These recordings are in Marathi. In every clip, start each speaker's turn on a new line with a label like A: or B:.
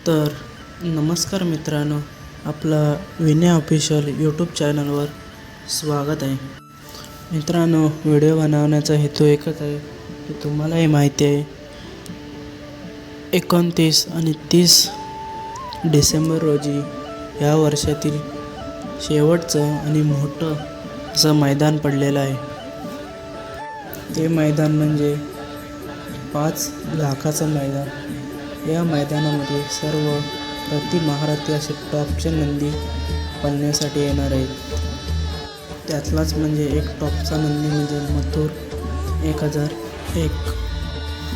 A: तर नमस्कार मित्रांनो, आपला विनय ऑफिशियल यूट्यूब चॅनलवर स्वागत आहे. मित्रांनो, व्हिडिओ बनवण्याचा हेतू एकच आहे की तुम्हालाही माहिती आहे 29 आणि 30 डिसेंबर रोजी या वर्षातील शेवटचं आणि मोठं असं मैदान पडलेलं आहे. ते मैदान म्हणजे 5 लाखाचं मैदान. या मैदानामध्ये सर्व महाराष्ट्र असे टॉपचे नंदी पळण्यासाठी येणार आहेत. त्यातलाच म्हणजे एक टॉपचा नंदी म्हणजे मथुर 1001.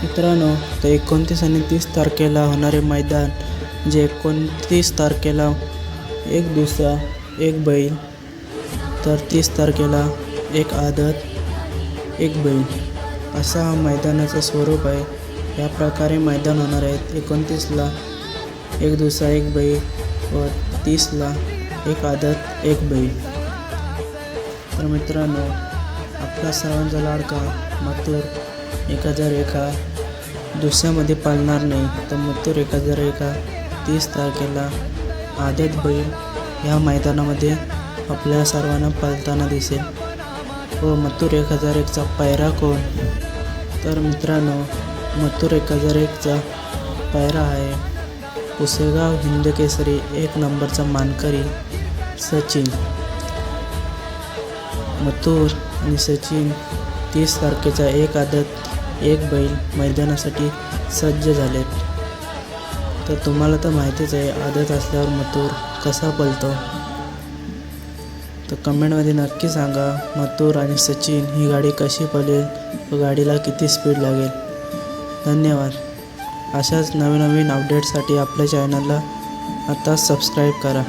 A: मित्रांनो, तर 29 आणि 30 तारखेला होणारे मैदान म्हणजे 29 तारखेला एक दुसरा एक बैल, तर 30 तारखेला एक आदत एक बैल, असा हा मैदानाचं स्वरूप आहे. या प्रकारे मैदान होणार आहेत. 29ला एक दुसरा एक बैल व 30ला एक आदत एक बैल. तर मित्रांनो, आपला सर्वांचा लाडका मथुर 1001 दुसऱ्यामध्ये पाळणार नाही. तर मथुर 1001 30 तारखेला आदत बैल या मैदानामध्ये आपल्या सर्वांना पळताना दिसेल. व मथुर 1001चा पायरा कोण? तर मित्रांनो, मथुर 1001चा पायरा आहे पुसेगाव हिंदकेसरी 1 नंबरचा मानकरी सचिन. मथुर आणि सचिन 30 तारखेचा एक आदत एक बैल मैदानासाठी सज्ज झालेत. तर तुम्हाला तर माहितीच आहे आदत असल्यावर मथुर कसा पळतो. तर कमेंटमध्ये नक्की सांगा मथुर आणि सचिन ही गाडी कशी पळेल व गाडीला किती स्पीड लागेल. धन्यवाद. अशाच नवीन अपडेट्ससाठी आपल्या चॅनलला आता सबस्क्राईब करा.